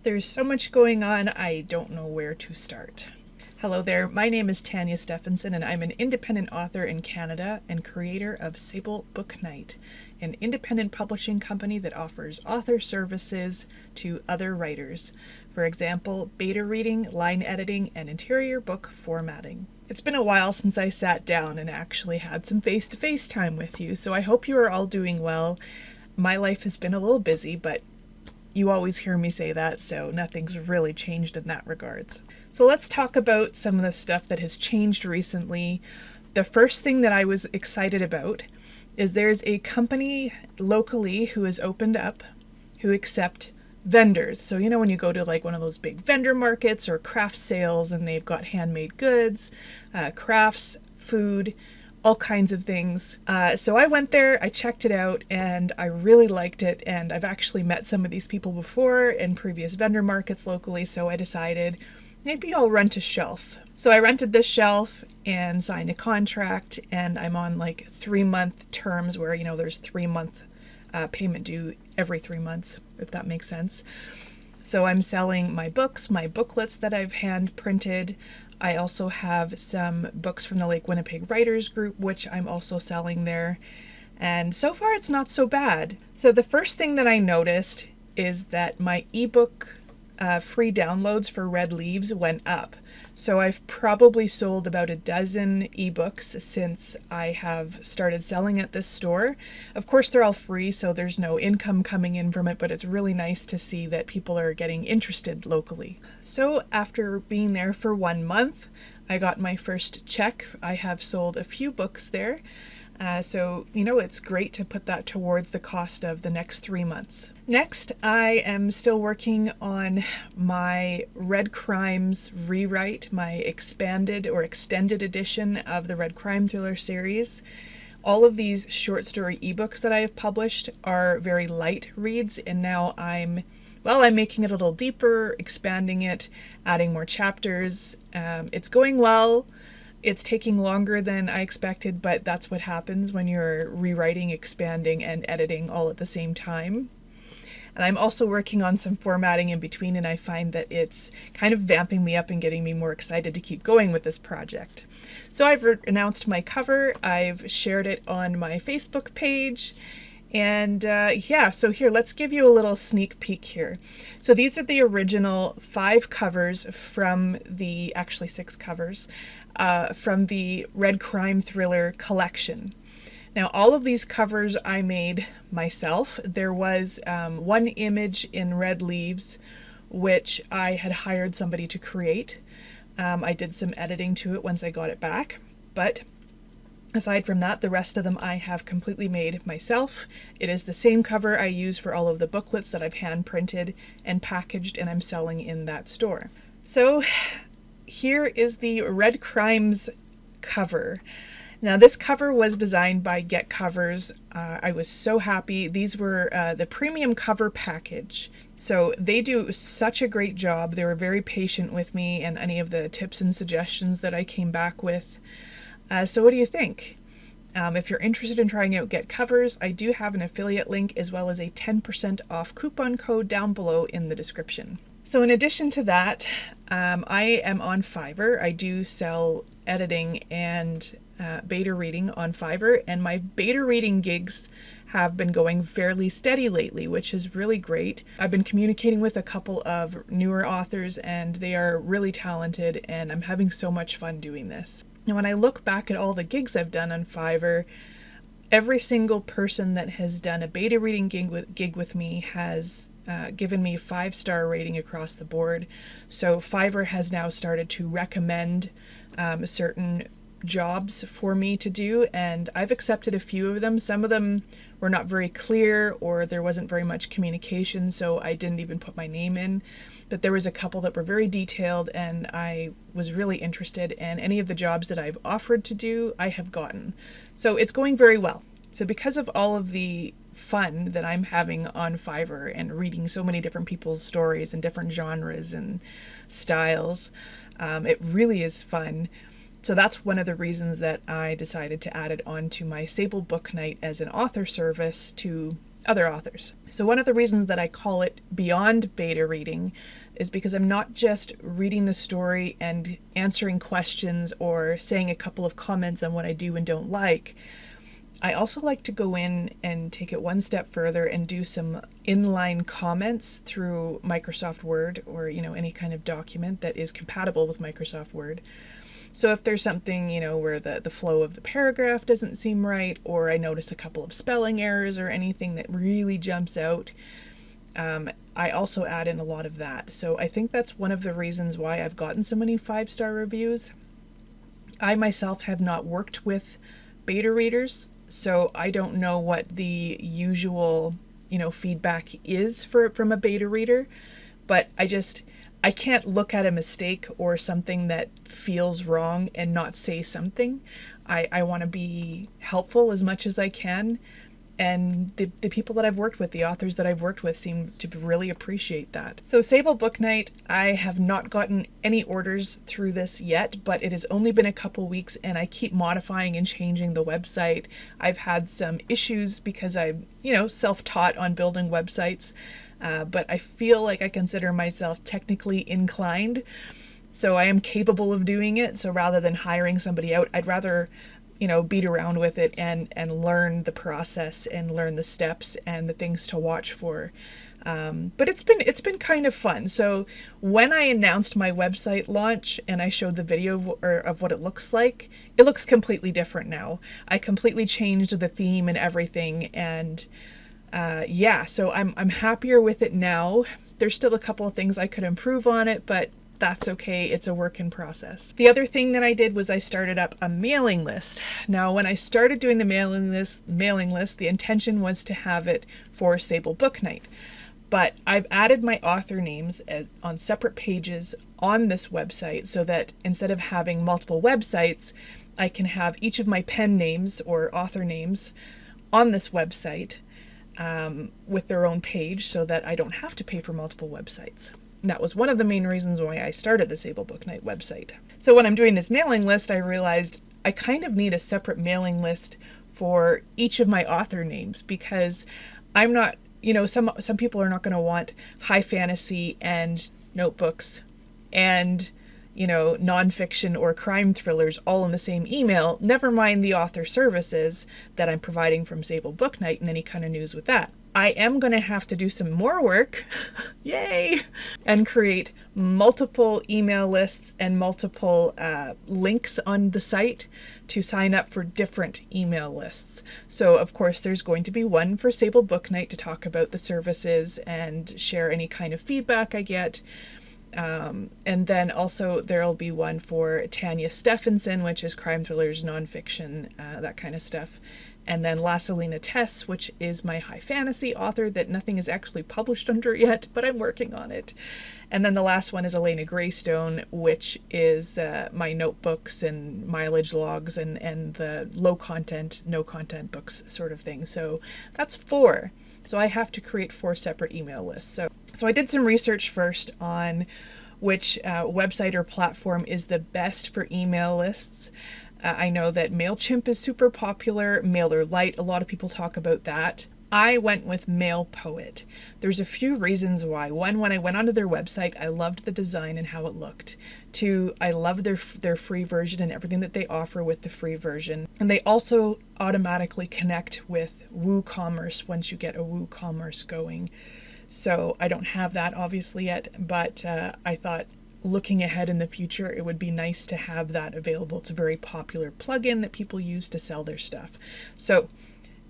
There's so much going on, I don't know where to start. Hello there, my name is Tanya Stephenson and I'm an independent author in Canada and creator of Sable Book Night, an independent publishing company that offers author services to other writers. For example, beta reading, line editing, and interior book formatting. It's been a while since I sat down and actually had some face-to-face time with you, so I hope you are all doing well. My life has been a little busy, but you always hear me say that, so nothing's really changed in that regards. So let's talk about some of the stuff that has changed recently. The first thing that I was excited about is there's a company locally who has opened up who accept vendors. So you know when you go to like one of those big vendor markets or craft sales and they've got handmade goods, crafts, food, all kinds of things. So I went there, I checked it out, and I really liked it. And I've actually met some of these people before in previous vendor markets locally, so I decided maybe I'll rent a shelf. So I rented this shelf and signed a contract, and I'm on like 3-month terms where, you know, there's 3-month payment due every 3 months, if that makes sense. So I'm selling my books, my booklets that I've hand printed. I also have some books from the Lake Winnipeg Writers Group, which I'm also selling there. And so far it's not so bad. So the first thing that I noticed is that my ebook free downloads for Red Leaves went up. So I've probably sold about a dozen ebooks since I have started selling at this store. Of course, they're all free, so there's no income coming in from it, but it's really nice to see that people are getting interested locally. So after being there for 1 month, I got my first check. I have sold a few books there. So, you know, it's great to put that towards the cost of the next 3 months. Next, I am still working on my Red Crimes rewrite, my expanded or extended edition of the Red Crime Thriller series. All of these short story ebooks that I have published are very light reads, and now I'm making it a little deeper, expanding it, adding more chapters. It's going well. It's taking longer than I expected, but that's what happens when you're rewriting, expanding, and editing all at the same time. And I'm also working on some formatting in between, and I find that it's kind of vamping me up and getting me more excited to keep going with this project. So I've announced my cover, I've shared it on my Facebook page, and so here, let's give you a little sneak peek here. So these are the original 5 covers from actually 6 covers, from the Red Crime Thriller collection. Now, all of these covers I made myself. There was one image in Red Leaves, which I had hired somebody to create. I did some editing to it once I got it back, but aside from that, the rest of them I have completely made myself. It is the same cover I use for all of the booklets that I've hand printed and packaged and I'm selling in that store. So here is the Red Crimes cover. Now this cover was designed by GetCovers. I was so happy. These were the premium cover package. So they do such a great job. They were very patient with me and any of the tips and suggestions that I came back with. So what do you think? If you're interested in trying out GetCovers, I do have an affiliate link as well as a 10% off coupon code down below in the description. So in addition to that, I am on Fiverr. I do sell editing and beta reading on Fiverr, and my beta reading gigs have been going fairly steady lately, which is really great. I've been communicating with a couple of newer authors and they are really talented, and I'm having so much fun doing this. And when I look back at all the gigs I've done on Fiverr, every single person that has done a beta reading gig with me has given me 5-star rating across the board. So Fiverr has now started to recommend certain jobs for me to do, and I've accepted a few of them. Some of them were not very clear or there wasn't very much communication, so I didn't even put my name in. But there was a couple that were very detailed and I was really interested, and any of the jobs that I've offered to do, I have gotten. So it's going very well. So because of all of the fun that I'm having on Fiverr and reading so many different people's stories and different genres and styles, it really is fun. So that's one of the reasons that I decided to add it onto my Sable Book Night as an author service to other authors. So one of the reasons that I call it beyond beta reading is because I'm not just reading the story and answering questions or saying a couple of comments on what I do and don't like. I also like to go in and take it one step further and do some inline comments through Microsoft Word or, any kind of document that is compatible with Microsoft Word. So if there's something, where the flow of the paragraph doesn't seem right, or I notice a couple of spelling errors or anything that really jumps out, I also add in a lot of that. So I think that's one of the reasons why I've gotten so many 5-star reviews. I myself have not worked with beta readers, so I don't know what the usual, feedback is from a beta reader, but I can't look at a mistake or something that feels wrong and not say something. I want to be helpful as much as I can. And the people that I've worked with, the authors that I've worked with, seem to really appreciate that. So Sable Book Night, I have not gotten any orders through this yet, but it has only been a couple weeks and I keep modifying and changing the website. I've had some issues because I'm, self-taught on building websites, but I feel like I consider myself technically inclined. So I am capable of doing it. So rather than hiring somebody out, I'd rather beat around with it and learn the process and learn the steps and the things to watch for. But it's been kind of fun. So when I announced my website launch and I showed the video of what it looks like, it looks completely different now. I completely changed the theme and everything, and so I'm happier with it now. There's still a couple of things I could improve on it, but that's okay. It's a work in process. The other thing that I did was I started up a mailing list. Now, when I started doing the mailing list, the intention was to have it for Sable Book Night. But I've added my author names on separate pages on this website so that instead of having multiple websites, I can have each of my pen names or author names on this website with their own page so that I don't have to pay for multiple websites. And that was one of the main reasons why I started the Sable Book Night website. So when I'm doing this mailing list, I realized I kind of need a separate mailing list for each of my author names, because I'm not, some people are not going to want high fantasy and notebooks and, nonfiction or crime thrillers all in the same email, never mind the author services that I'm providing from Sable Book Night and any kind of news with that. I am going to have to do some more work, yay, and create multiple email lists and multiple links on the site to sign up for different email lists. So of course there's going to be one for Sable Book Night to talk about the services and share any kind of feedback I get. And then also there'll be one for Tania Stephenson, which is crime thrillers, nonfiction, that kind of stuff. And then Lasalina Tess, which is my high fantasy author that nothing is actually published under yet, but I'm working on it. And then the last one is Elena Greystone, which is my notebooks and mileage logs and the low content, no content books sort of thing. So that's 4. So I have to create 4 separate email lists. So I did some research first on which website or platform is the best for email lists. I know that MailChimp is super popular, MailerLite, a lot of people talk about that. I went with MailPoet. There's a few reasons why. One, when I went onto their website, I loved the design and how it looked. 2, I love their free version and everything that they offer with the free version. And they also automatically connect with WooCommerce once you get a WooCommerce going. So I don't have that obviously yet, but I thought looking ahead in the future, it would be nice to have that available. It's a very popular plugin that people use to sell their stuff. So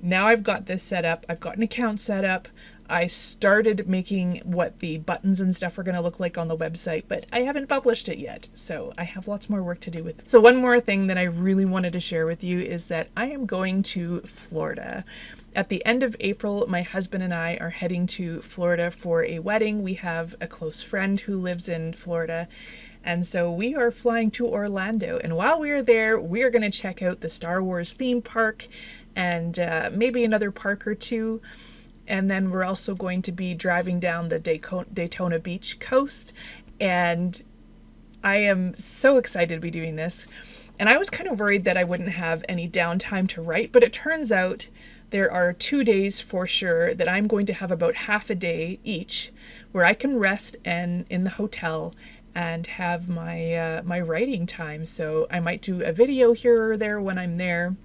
now I've got this set up. I've got an account set up. I started making what the buttons and stuff are going to look like on the website, but I haven't published it yet. So I have lots more work to do with it. So one more thing that I really wanted to share with you is that I am going to Florida. At the end of April, my husband and I are heading to Florida for a wedding. We have a close friend who lives in Florida. And so we are flying to Orlando. And while we are there, we are going to check out the Star Wars theme park and maybe another park or two. And then we're also going to be driving down the Daytona Beach coast. And I am so excited to be doing this. And I was kind of worried that I wouldn't have any downtime to write, but it turns out there are 2 days for sure that I'm going to have about half a day each where I can rest and in the hotel and have my writing time. So I might do a video here or there when I'm there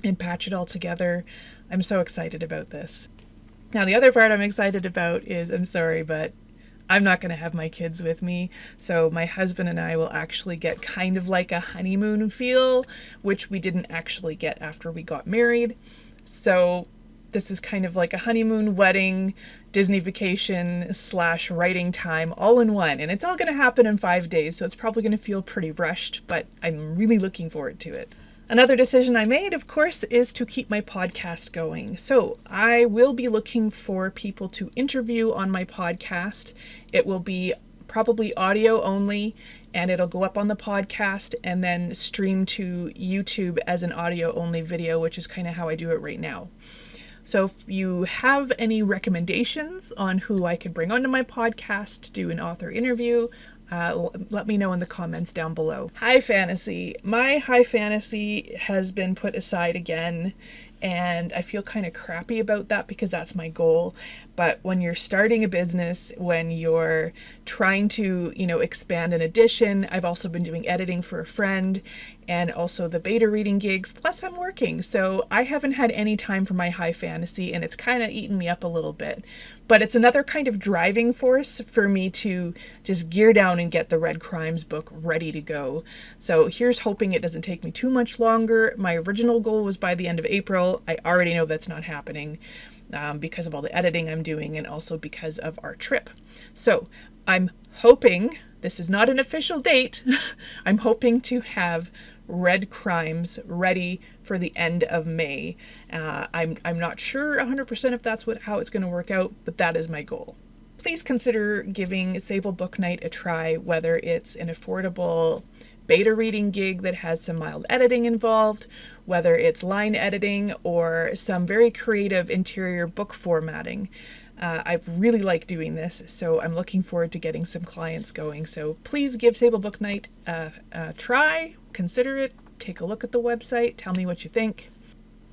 and patch it all together. I'm so excited about this. Now, the other part I'm excited about is, I'm sorry, but I'm not going to have my kids with me. So my husband and I will actually get kind of like a honeymoon feel, which we didn't actually get after we got married. So this is kind of like a honeymoon, wedding, Disney vacation / writing time all in one. And it's all going to happen in 5 days. So it's probably going to feel pretty rushed, but I'm really looking forward to it. Another decision I made, of course, is to keep my podcast going. So I will be looking for people to interview on my podcast. It will be probably audio only, and it'll go up on the podcast and then stream to YouTube as an audio only video, which is kind of how I do it right now. So if you have any recommendations on who I could bring onto my podcast to do an author interview, let me know in the comments down below. High fantasy. My high fantasy has been put aside again, and I feel kind of crappy about that because that's my goal. But when you're starting a business, when you're trying to, expand an edition, I've also been doing editing for a friend and also the beta reading gigs, plus I'm working. So I haven't had any time for my high fantasy, and it's kind of eaten me up a little bit. But it's another kind of driving force for me to just gear down and get the Red Crimes book ready to go. So here's hoping it doesn't take me too much longer. My original goal was by the end of April. I already know that's not happening because of all the editing I'm doing and also because of our trip. So I'm hoping, this is not an official date, I'm hoping to have Red Crimes ready for the end of May. I'm not sure 100% if that's how it's going to work out, but that is my goal. Please consider giving Sable Book Night a try, whether it's an affordable beta reading gig that has some mild editing involved, whether it's line editing or some very creative interior book formatting. I really like doing this, so I'm looking forward to getting some clients going. So please give Sable Book Night a try, consider it, take a look at the website, tell me what you think,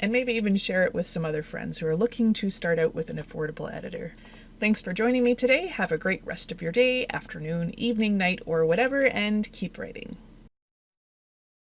and maybe even share it with some other friends who are looking to start out with an affordable editor. Thanks for joining me today. Have a great rest of your day, afternoon, evening, night, or whatever, and keep writing.